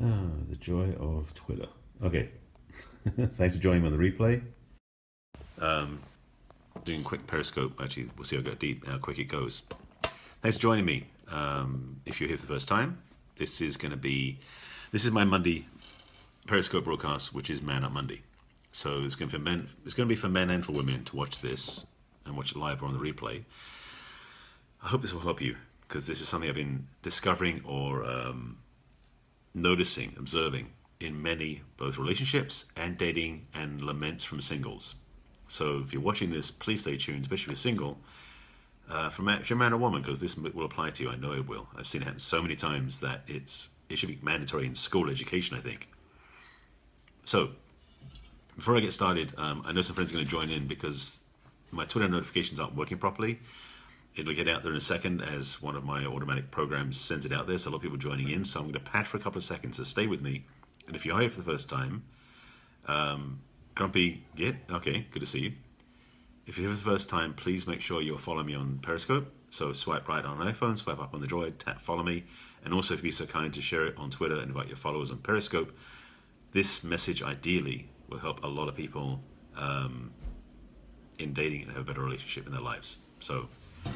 Oh, the joy of Twitter. Okay, thanks for joining me on the replay. Doing quick Periscope. Actually, we'll see how quick it goes. Thanks for joining me. If you're here for the first time, this is my Monday Periscope broadcast, which is Man Up Monday. So it's going to be for men and for women to watch this and watch it live or on the replay. I hope this will help you, because this is something I've been discovering or noticing, observing in many both relationships and dating and laments from singles. So if you're watching this, please stay tuned, especially if you're single. If you're a man or woman, because this will apply to you, I know it will. I've seen it happen so many times that it should be mandatory in school education, I think. So before I get started, I know some friends are going to join in because my Twitter notifications aren't working properly. It'll get out there in a second as one of my automatic programs sends it out there. So a lot of people joining in. So I'm going to pad for a couple of seconds. So stay with me. And if you're here for the first time, Grumpy Git, okay, good to see you. If you're here for the first time, please make sure you're following me on Periscope. So swipe right on an iPhone, swipe up on the Droid, tap follow me. And also if you'd be so kind to share it on Twitter and invite your followers on Periscope. This message ideally will help a lot of people in dating and have a better relationship in their lives. So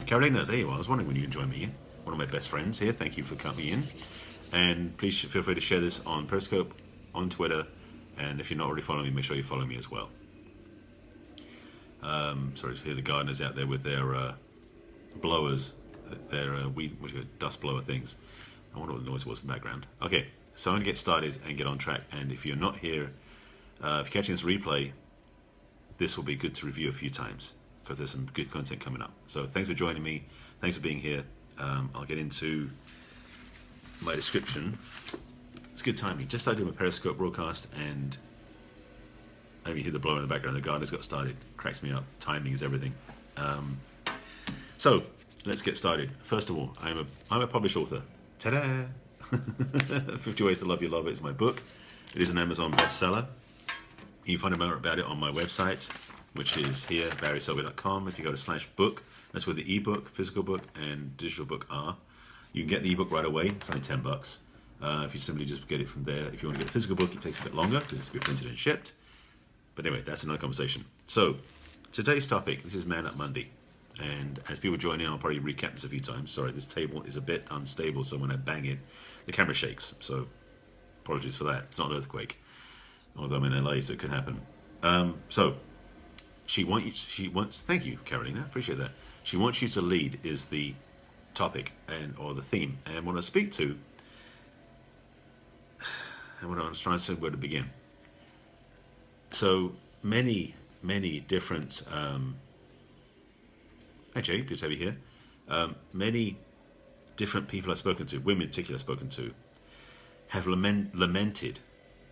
Carolina, there you are. I was wondering when you can join me in. One of my best friends here. Thank you for coming in. And please feel free to share this on Periscope, on Twitter, and if you're not already following me, make sure you follow me as well. Sorry to hear the gardeners out there with their blowers, their dust blower things. I wonder what the noise was in the background. Okay, so I'm going to get started and get on track. And if you're not here, if you're catching this replay, this will be good to review a few times, because there's some good content coming up. So thanks for joining me. Thanks for being here. I'll get into my description. It's good timing. Just started doing my Periscope broadcast, and I mean, you hear the blower in the background. The gardeners got started. Cracks me up. Timing is everything. So let's get started. First of all, I'm a published author. Ta-da! 50 Ways to Love Your Lover is my book. It is an Amazon bestseller. You can find out about it on my website, which is here, barryselby.com. If you go to /book, that's where the ebook, physical book, and digital book are. You can get the ebook right away. It's only $10. If you simply just get it from there. If you want to get the physical book, it takes a bit longer because it's to be printed and shipped. But anyway, that's another conversation. So today's topic, this is Man Up Monday. And as people join in, I'll probably recap this a few times. Sorry, this table is a bit unstable, so when I bang it, the camera shakes. So apologies for that. It's not an earthquake. Although I'm in LA, so it could happen. So she wants. Thank you, Carolina. Appreciate that. She wants you to lead is the topic or the theme, and what I speak to, and what I'm trying to say where to begin. So many different. Hi Jay, good to have you here. Many different people I've spoken to, women in particular I've spoken to, have lamented,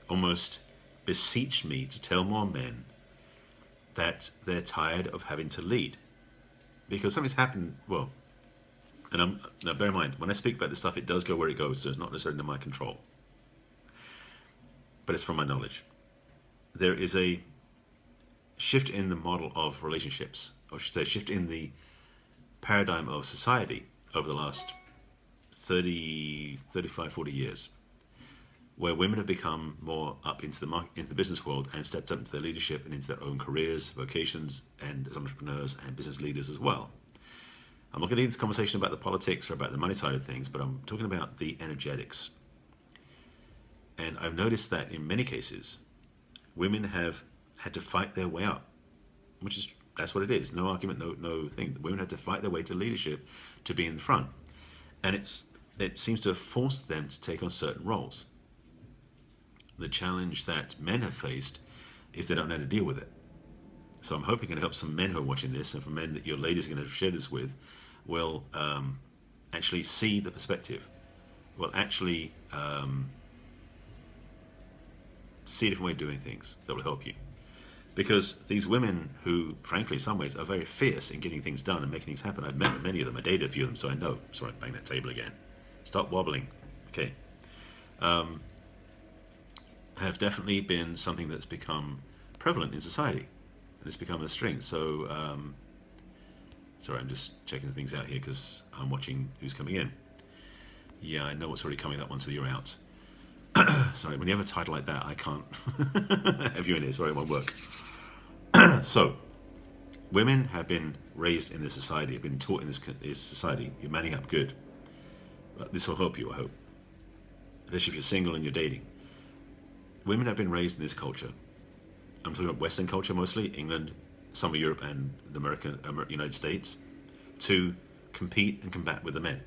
almost beseeched me to tell more men that they're tired of having to lead, because something's happened. Well, and now bear in mind, when I speak about this stuff, it does go where it goes, so it's not necessarily in my control, but it's from my knowledge. There is a shift in the model of relationships, or I should say shift in the paradigm of society over the last 30, 35, 40 years, where women have become more up into the business world and stepped up into their leadership and into their own careers, vocations, and as entrepreneurs and business leaders as well. I'm not going to get into conversation about the politics or about the money side of things, but I'm talking about the energetics. And I've noticed that in many cases, women have had to fight their way up, that's what it is. No argument, no thing. Women had to fight their way to leadership to be in the front. And it seems to have forced them to take on certain roles. The challenge that men have faced is they don't know how to deal with it. So I'm hoping it can help some men who are watching this, and for men that your ladies are going to share this with, will actually see the perspective, will actually see a different way of doing things that will help you. Because these women who, frankly, in some ways are very fierce in getting things done and making things happen, I've met many of them, I dated a few of them, so I know. Sorry, bang that table again. Stop wobbling. Okay. Have definitely been something that's become prevalent in society, and it's become a string. So, sorry, I'm just checking things out here because I'm watching who's coming in. Yeah, I know what's already coming up once you're out. Sorry, when you have a title like that, I can't have you in here. Sorry, it won't work. So, women have been raised in this society, have been taught in this society, you're manning up good. This will help you, I hope. Especially if you're single and you're dating. Women have been raised in this culture. I'm talking about Western culture mostly, England, some of Europe and the United States, to compete and combat with the men.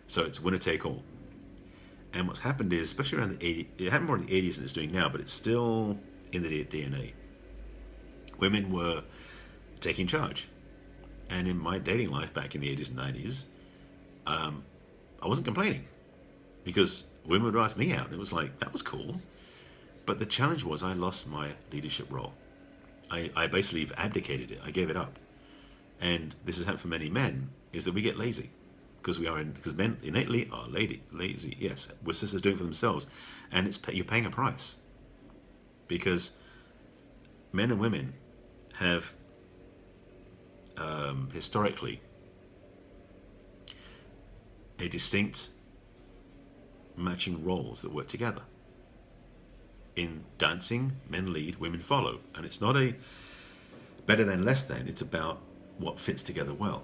So it's winner take all. And what's happened is, especially around the 80s, it happened more in the 80s than it's doing now, but it's still in the DNA. Women were taking charge. And in my dating life back in the 80s and 90s, I wasn't complaining because women would ask me out and it was like, that was cool. But the challenge was I lost my leadership role. I basically abdicated it. I gave it up. And this has happened for many men, is that we get lazy. Because men innately are lazy. Yes, we're sisters doing it for themselves, and you're paying a price. Because men and women have historically a distinct matching roles that work together. In dancing, men lead, women follow, and it's not a better than, less than. It's about what fits together well.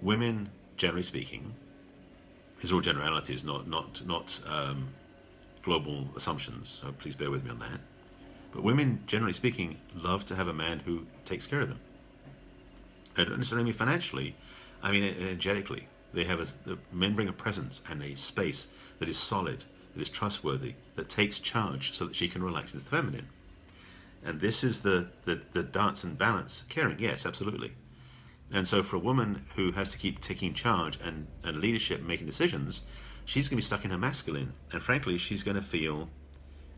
Women, generally speaking, these are all generalities, not global assumptions, so please bear with me on that. But women, generally speaking, love to have a man who takes care of them. I don't necessarily mean financially, I mean energetically. Men bring a presence and a space that is solid, that is trustworthy, that takes charge so that she can relax into the feminine. And this is the dance and balance. Caring, yes, absolutely. And so for a woman who has to keep taking charge and leadership and making decisions, she's going to be stuck in her masculine. And frankly, she's going to feel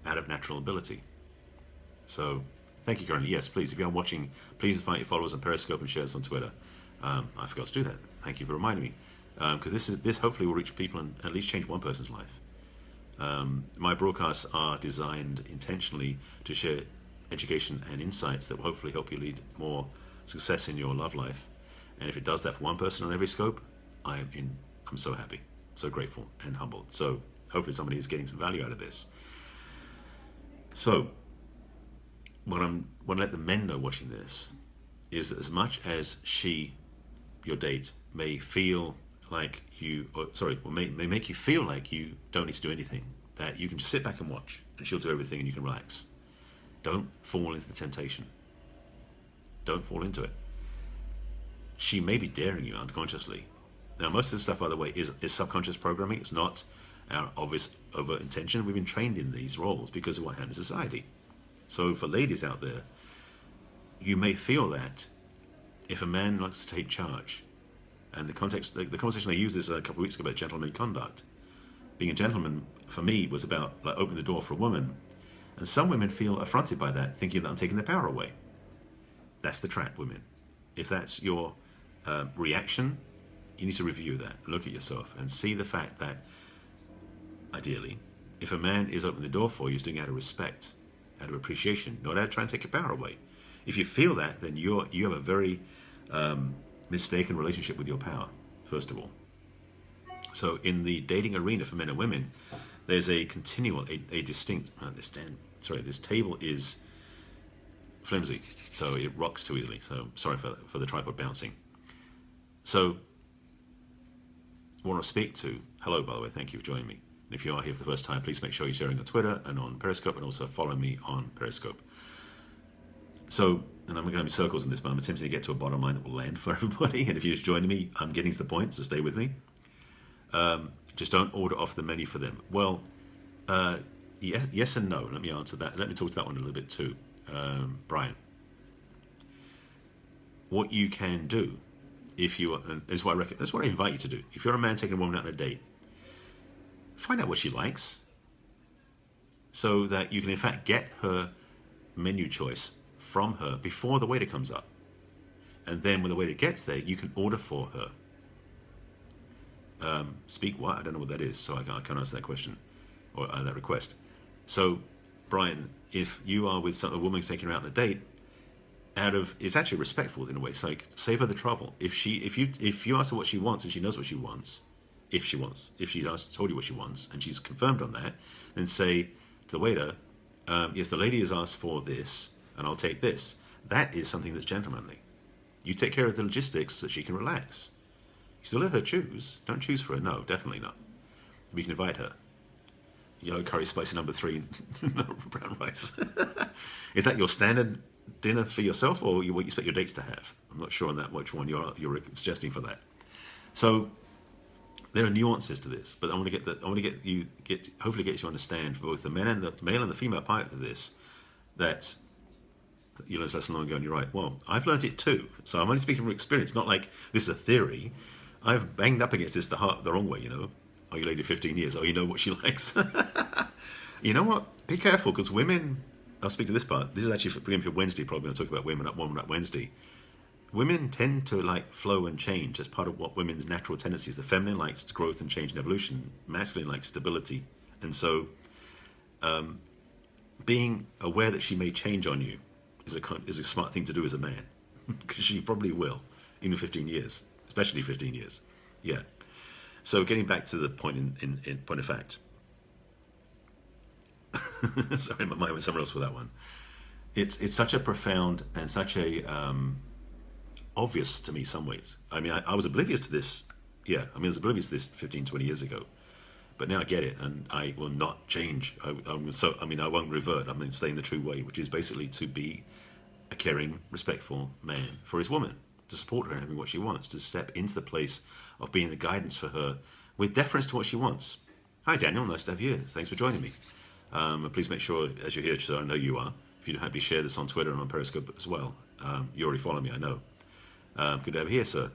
out of natural ability. So thank you, Karen. Yes, please, if you are watching, please invite your followers on Periscope and share this on Twitter. I forgot to do that. Thank you for reminding me. Because this hopefully will reach people and at least change one person's life. My broadcasts are designed intentionally to share education and insights that will hopefully help you lead more success in your love life. And if it does that for one person on every scope, I'm so happy, so grateful and humbled. So hopefully somebody is getting some value out of this. So what I want to let the men know watching this is that as much as your date, may feel like may make you feel like you don't need to do anything, that you can just sit back and watch and she'll do everything and you can relax. Don't fall into the temptation. Don't fall into it. She may be daring you unconsciously. Now, most of this stuff, by the way, is subconscious programming. It's not our obvious overt intention. We've been trained in these roles because of what happened in society. So for ladies out there, you may feel that if a man likes to take charge, and the conversation I used this a couple of weeks ago about gentlemanly conduct. Being a gentleman, for me, was about like opening the door for a woman. And some women feel affronted by that, thinking that I'm taking their power away. That's the trap, women. If that's your reaction, you need to review that, look at yourself, and see the fact that, ideally, if a man is opening the door for you, he's doing it out of respect, out of appreciation, not out of trying to take your power away. If you feel that, then you have a very mistaken relationship with your power, first of all. So in the dating arena for men and women, there's a continual, a distinct, this table is flimsy, so it rocks too easily. So sorry for the tripod bouncing. So I want to speak to, hello by the way, thank you for joining me. And if you are here for the first time, please make sure you're sharing on Twitter and on Periscope, and also follow me on Periscope. So, and I'm going to be circles in this, but I'm attempting to get to a bottom line that will land for everybody. And if you're just joining me, I'm getting to the point, so stay with me. Just don't order off the menu for them. Well, yes and no. Let me answer that. Let me talk to that one a little bit too, Brian. What you can do, if you are, and is what I that's what I invite you to do. If you're a man taking a woman out on a date, find out what she likes, so that you can in fact get her menu choice from her before the waiter comes up. And then when the waiter gets there, you can order for her. Speak what? I don't know what that is, so I can't answer that question or that request. So, Brian, if you are with a woman taking her out on a date, it's actually respectful in a way. It's like, save her the trouble. If you ask her what she wants and she knows what she wants, if she wants. If she has told you what she wants and she's confirmed on that, then say to the waiter, yes, the lady has asked for this, and I'll take this. That is something that's gentlemanly. You take care of the logistics so that she can relax. You still let her choose. Don't choose for her. No, definitely not. We can invite her. Yellow curry spicy number 3, no brown rice. Is that your standard dinner for yourself, or what you expect your dates to have? I'm not sure on that, which one you're suggesting for that. So there are nuances to this, but hopefully get you to understand for both the male and the female part of this, that you learned this lesson long ago, and you're right. Well, I've learned it too, so I'm only speaking from experience, not like this is a theory. I've banged up against this the wrong way, Oh, you lady 15 years. Oh, you know what she likes. You know what? Be careful, because women. I'll speak to this part. This is actually for Wednesday. Probably I'll talk about women up Wednesday. Women tend to like flow and change as part of what women's natural tendencies. The feminine likes growth and change and evolution. Masculine likes stability, and so being aware that she may change on you is a smart thing to do as a man, because she probably will, even 15 years, especially 15 years. Yeah. So getting back to the point in point of fact. Sorry, my mind went somewhere else with that one. It's such a profound and such a obvious to me some ways. I mean, I was oblivious to this. Yeah, I was oblivious to this 15, 20 years ago. But now I get it, and I will not change. I won't revert. I'm going to stay in the true way, which is basically to be a caring, respectful man for his woman, to support her in having what she wants, to step into the place of being the guidance for her with deference to what she wants. Hi, Daniel. Nice to have you here. Thanks for joining me. Please make sure, as you're here, so I know you are, if you don't happily share this on Twitter and on Periscope as well. You already follow me, I know. Good to have you here, sir.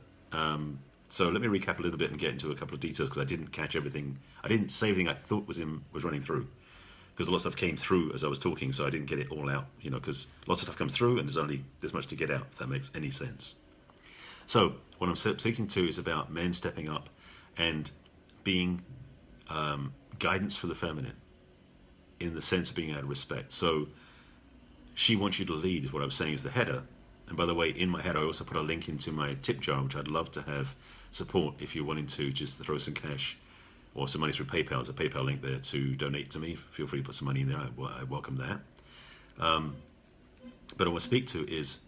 So let me recap a little bit and get into a couple of details, because I didn't catch everything. I didn't say everything I thought was running through, because a lot of stuff came through as I was talking, so I didn't get it all out, because lots of stuff comes through and there's only this much to get out, if that makes any sense. So what I'm speaking to is about men stepping up and being guidance for the feminine, in the sense of being out of respect. So she wants you to lead, is what I was saying, is the header. And by the way, in my header, I also put a link into my tip jar, which I'd love to have support if you're wanting to just throw some cash or some money through PayPal. There's a PayPal link there to donate to me. Feel free to put some money in there. I welcome that. But I want to speak to is...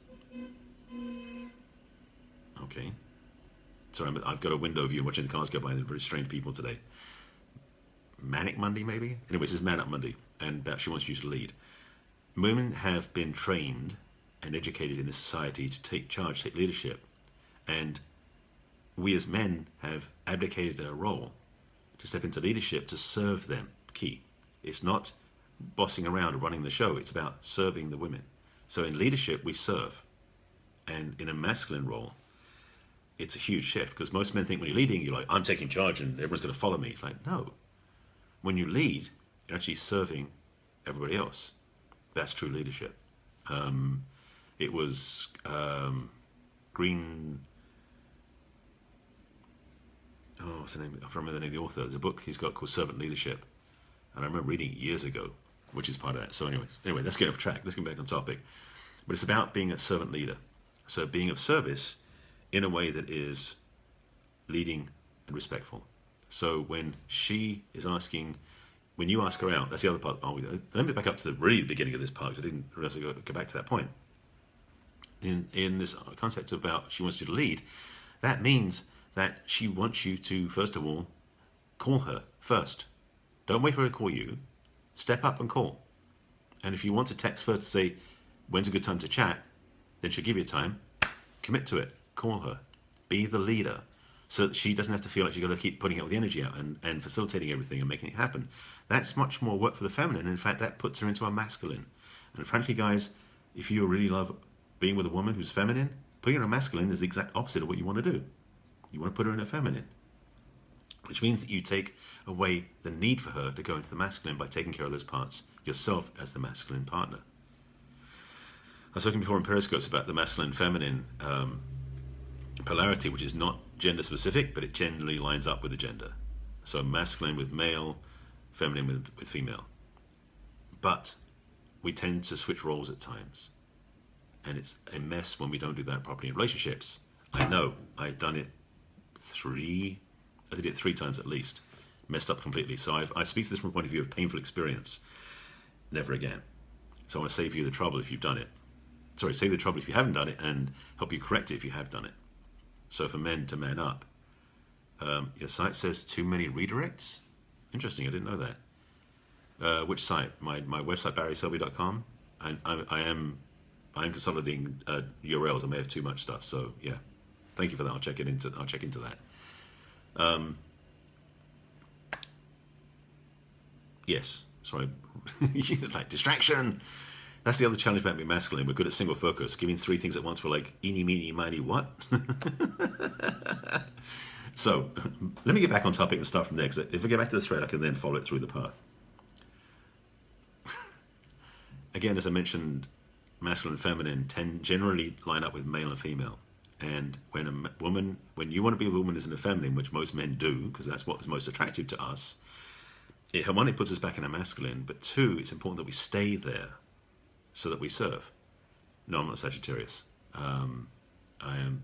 Okay. Sorry, I've got a window view watching the cars go by, and they're very strange people today. Manic Monday, maybe? Anyway, this is Man Up Monday, and she wants you to lead. Women have been trained and educated in this society to take charge, take leadership, and we as men have abdicated our role to step into leadership to serve them. Key. It's not bossing around or running the show. It's about serving the women. So in leadership, we serve, and in a masculine role, it's a huge shift, because most men think when you're leading, you're like, I'm taking charge and everyone's going to follow me. It's like, no. When you lead, you're actually serving everybody else. That's true leadership. It was Green... Oh, what's the name? I don't remember the name of the author. There's a book he's got called Servant Leadership. And I remember reading it years ago, which is part of that. So anyway, let's get off track. Let's get back on topic. But it's about being a servant leader. So being of service in a way that is leading and respectful. So when she is asking, when you ask her out, that's the other part. Let me back up to the beginning of this part, because I didn't realize I go back to that point. In this concept about she wants you to lead, that means that she wants you to, first of all, call her first. Don't wait for her to call you. Step up and call. And if you want to text first to say, when's a good time to chat, then she'll give you time. Commit to it. Call her. Be the leader, so that she doesn't have to feel like she's got to keep putting all the energy out and facilitating everything and making it happen. That's much more work for the feminine. And in fact, that puts her into a masculine. And frankly, guys, if you really love being with a woman who's feminine, putting her in a masculine is the exact opposite of what you want to do. You want to put her in a feminine, which means that you take away the need for her to go into the masculine by taking care of those parts yourself as the masculine partner. I was talking before in Periscopes about the masculine-feminine polarity, which is not gender specific, but it generally lines up with the gender. So masculine with male, feminine with female. But we tend to switch roles at times. And it's a mess when we don't do that properly in relationships. I know, I've done it I did it 3 times at least. Messed up completely. So I speak to this from a point of view of painful experience. Never again. So I want to save you the trouble if you've done it. Sorry, save you the trouble if you haven't done it, and help you correct it if you have done it. So for men to man up, your site says too many redirects? Interesting, I didn't know that. Which site? My website, barryselby.com. I am consolidating URLs. I may have too much stuff, so yeah. Thank you for that. I'll check into that. Yes. Sorry. Like distraction. That's the other challenge about being masculine. We're good at single focus. Giving 3 things at once, we're like, eeny, meeny, miny, what? So, let me get back on topic and start from there, because if I get back to the thread, I can then follow it through the path. Again, as I mentioned, masculine and feminine generally line up with male and female. And when you want to be a woman as in a feminine, which most men do, because that's what is most attractive to us, one, it puts us back in a masculine, but 2, it's important that we stay there so that we serve. No, I'm not Sagittarius. I am.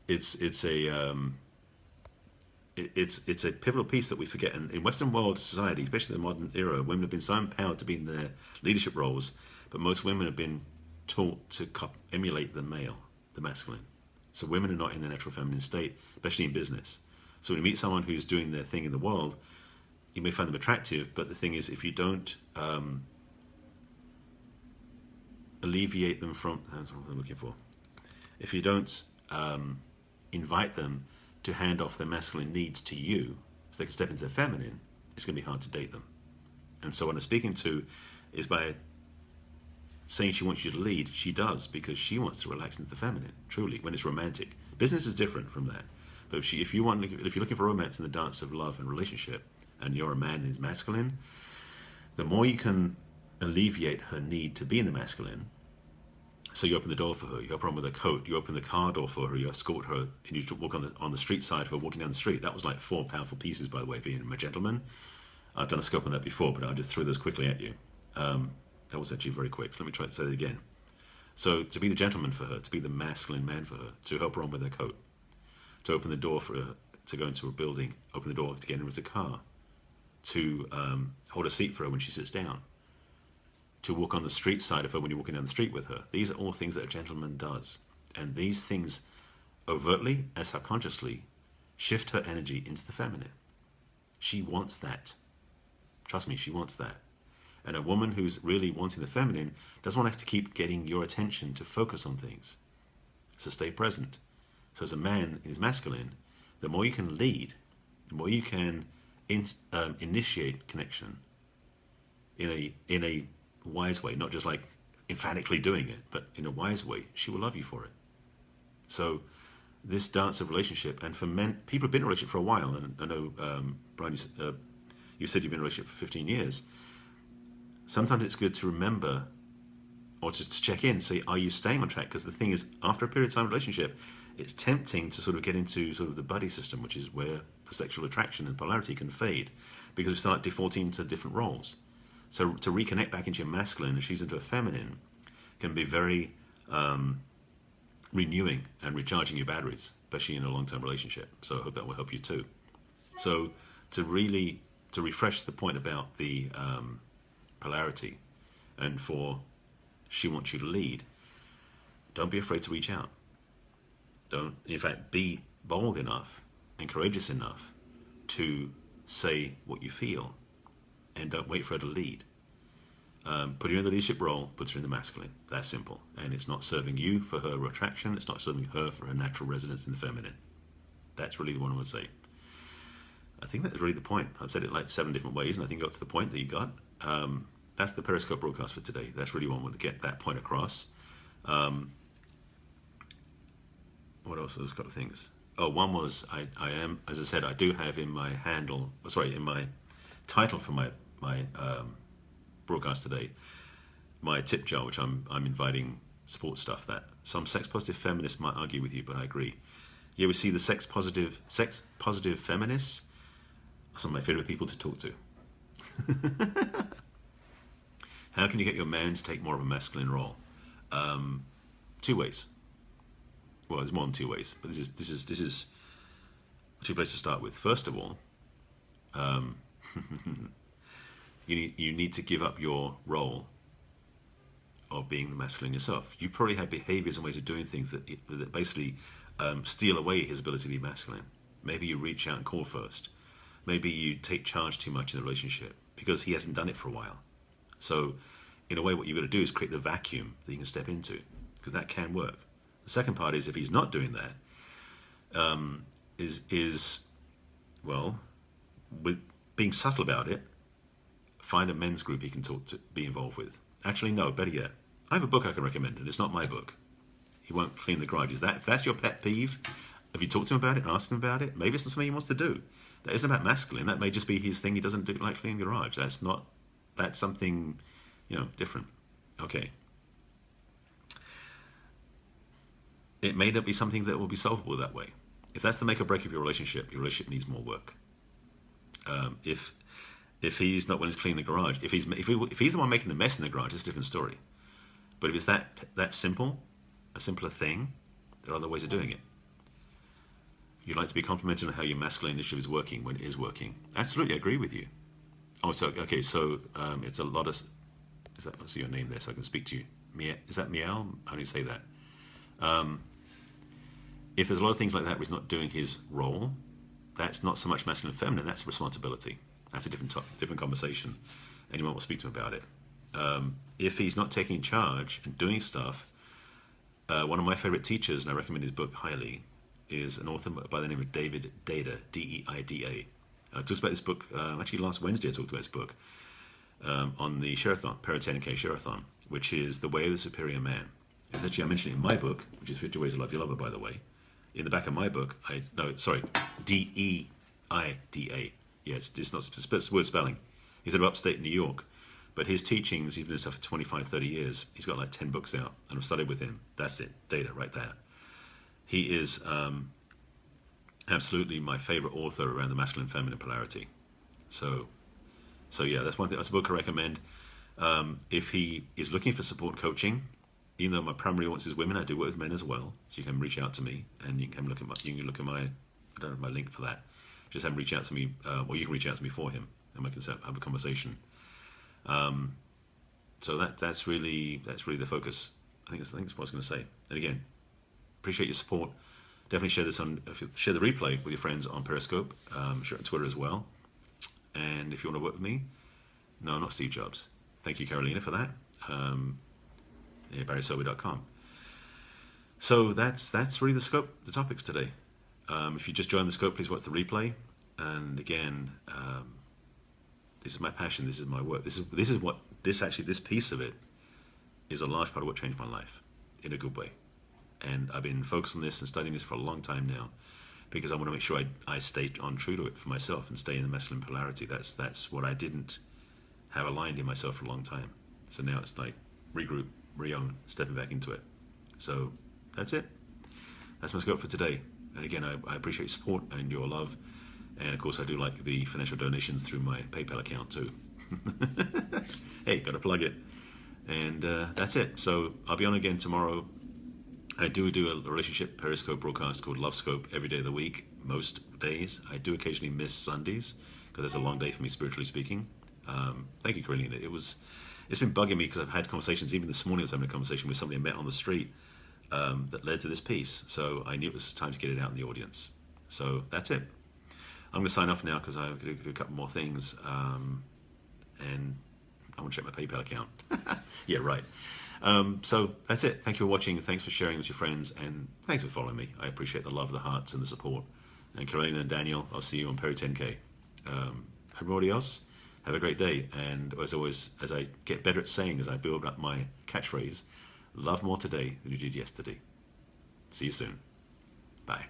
It's a pivotal piece that we forget. And in Western world society, especially the modern era, women have been so empowered to be in their leadership roles, but most women have been taught to emulate the male, the masculine. So women are not in their natural feminine state, especially in business. So when you meet someone who's doing their thing in the world, you may find them attractive, but the thing is, if you don't alleviate them from, that's what I'm looking for. If you don't invite them to hand off their masculine needs to you, so they can step into their feminine, it's going to be hard to date them. And so what I'm speaking to is by saying she wants you to lead, she does, because she wants to relax into the feminine, truly, when it's romantic. Business is different from that. But if you're looking for romance in the dance of love and relationship, and you're a man who's masculine, the more you can alleviate her need to be in the masculine. So you open the door for her, you help her on with her coat, you open the car door for her, you escort her, and you walk on the street side of her walking down the street. That was like 4 powerful pieces, by the way, being a gentleman. I've done a scope on that before, but I'll just throw those quickly at you. That was actually very quick, so let me try to say it again. So to be the gentleman for her, to be the masculine man for her, to help her on with her coat, to open the door for her to go into a building, open the door to get into the car, to hold a seat for her when she sits down, to walk on the street side of her when you're walking down the street with her. These are all things that a gentleman does. And these things overtly and subconsciously shift her energy into the feminine. She wants that. Trust me, she wants that. And a woman who's really wanting the feminine doesn't want to have to keep getting your attention to focus on things. So stay present. So as a man in his masculine, the more you can lead, the more you can initiate connection in a wise way, not just like emphatically doing it, but in a wise way, she will love you for it. So this dance of relationship, and for men, people have been in a relationship for a while, and I know, Brian, you said you've been in a relationship for 15 years. Sometimes it's good to remember, or just to check in and say, are you staying on track? Because the thing is, after a period of time in a relationship, it's tempting to sort of get into sort of the buddy system, which is where the sexual attraction and polarity can fade, because we start defaulting to different roles. So to reconnect back into your masculine and she's into a feminine can be very renewing and recharging your batteries, especially in a long-term relationship. So I hope that will help you too. So to refresh the point about the polarity, and for she wants you to lead, don't be afraid to reach out. Don't, in fact, be bold enough and courageous enough to say what you feel, and don't wait for her to lead. Put her in the leadership role, puts her in the masculine. That's simple. And it's not serving you for her attraction. It's not serving her for her natural resonance in the feminine. That's really the one I would say. I think that's really the point. I've said it like 7 different ways, and I think I got to the point that you got. That's the Periscope broadcast for today. That's really one way to get that point across. What else? There's a couple of things. Oh, one was I am, as I said, I do have in my handle, sorry, in my title for my broadcast today, my tip jar, which I'm inviting support stuff that some sex positive feminists might argue with you, but I agree. Yeah, we see the sex positive feminists are some of my favorite people to talk to. How can you get your man to take more of a masculine role? 2 ways. Well, there's more than 2 ways, but this is Two places to start with. First of all, you need to give up your role of being the masculine yourself. You probably have behaviors and ways of doing things that basically steal away his ability to be masculine. Maybe you reach out and call first. Maybe you take charge too much in the relationship because he hasn't done it for a while. So in a way, what you've got to do is create the vacuum that you can step into, because that can work. The second part is, if he's not doing that, well, with being subtle about it, find a men's group he can talk to, be involved with. Actually, no, better yet, I have a book I can recommend, and it's not my book. He won't clean the garage. If that's your pet peeve, if you talk to him about it and ask him about it, maybe it's not something he wants to do. That isn't about masculine. That may just be his thing. He doesn't like cleaning the garage. That's something, different. Okay. It may not be something that will be solvable that way. If that's the make or break of your relationship needs more work. If he's not willing to clean the garage, if he's the one making the mess in the garage, it's a different story. But if it's that simple, a simpler thing, there are other ways of doing it. You'd like to be complimented on how your masculine initiative is working when it is working. Absolutely, I agree with you. Oh, so okay, so it's a lot of. What's your name there, so I can speak to you? Is that Meow? How do you say that? If there's a lot of things like that where he's not doing his role, that's not so much masculine and feminine. That's responsibility. That's a different conversation. Anyone will speak to him about it. If he's not taking charge and doing stuff, one of my favorite teachers, and I recommend his book highly, is an author by the name of David Deida, D-E-I-D-A. I talked about this book, actually last Wednesday I talked about this book, on the Share-a-thon, Para 10K Share-a-thon, which is The Way of the Superior Man. And actually I mentioned it in my book, which is 50 Ways to Love Your Lover, by the way. In the back of my book, D-E-I-D-A. Yeah, it's not it's word spelling. He's out of upstate New York. But his teachings, he's been doing stuff for 25, 30 years. He's got like 10 books out, and I've studied with him. That's it, data right there. He is absolutely my favorite author around the masculine feminine polarity. So yeah, that's one thing. That's a book I recommend. If he is looking for support coaching, even though my primary audience is women, I do work with men as well. So you can reach out to me, and you can look at my. I don't have my link for that. Just have him reach out to me, or you can reach out to me for him, and we can have a conversation. So that's really the focus. I think that's what I was going to say. And again, appreciate your support. Definitely share the replay with your friends on Periscope. Share it on Twitter as well. And if you want to work with me, no, not Steve Jobs. Thank you, Carolina, for that. barryselby.com. So that's really the topic for today. If you just joined the scope, please watch the replay. And again, this is my passion. This is my work. This piece of it is a large part of what changed my life in a good way. And I've been focused on this and studying this for a long time now, because I want to make sure I stay on true to it for myself and stay in the masculine polarity. That's what I didn't have aligned in myself for a long time. So now it's like regroup, re-own, stepping back into it. So that's it. That's my scope for today. And again, I appreciate your support and your love. And of course, I do like the financial donations through my PayPal account too. Hey, got to plug it. And that's it. So I'll be on again tomorrow. I do a relationship Periscope broadcast called Love Scope every day of the week, most days. I do occasionally miss Sundays because it's a long day for me, spiritually speaking. Thank you, Carolina. It's been bugging me because I've had conversations. Even this morning I was having a conversation with somebody I met on the street that led to this piece. So I knew it was time to get it out in the audience. So that's it. I'm going to sign off now because I've got to do a couple more things. And I want to check my PayPal account. Yeah, right. So that's it. Thank you for watching. Thanks for sharing with your friends. And thanks for following me. I appreciate the love, the hearts, and the support. And Carolina and Daniel, I'll see you on Perry 10K. Everybody else, have a great day. And as always, as I get better at saying, as I build up my catchphrase, love more today than you did yesterday. See you soon. Bye.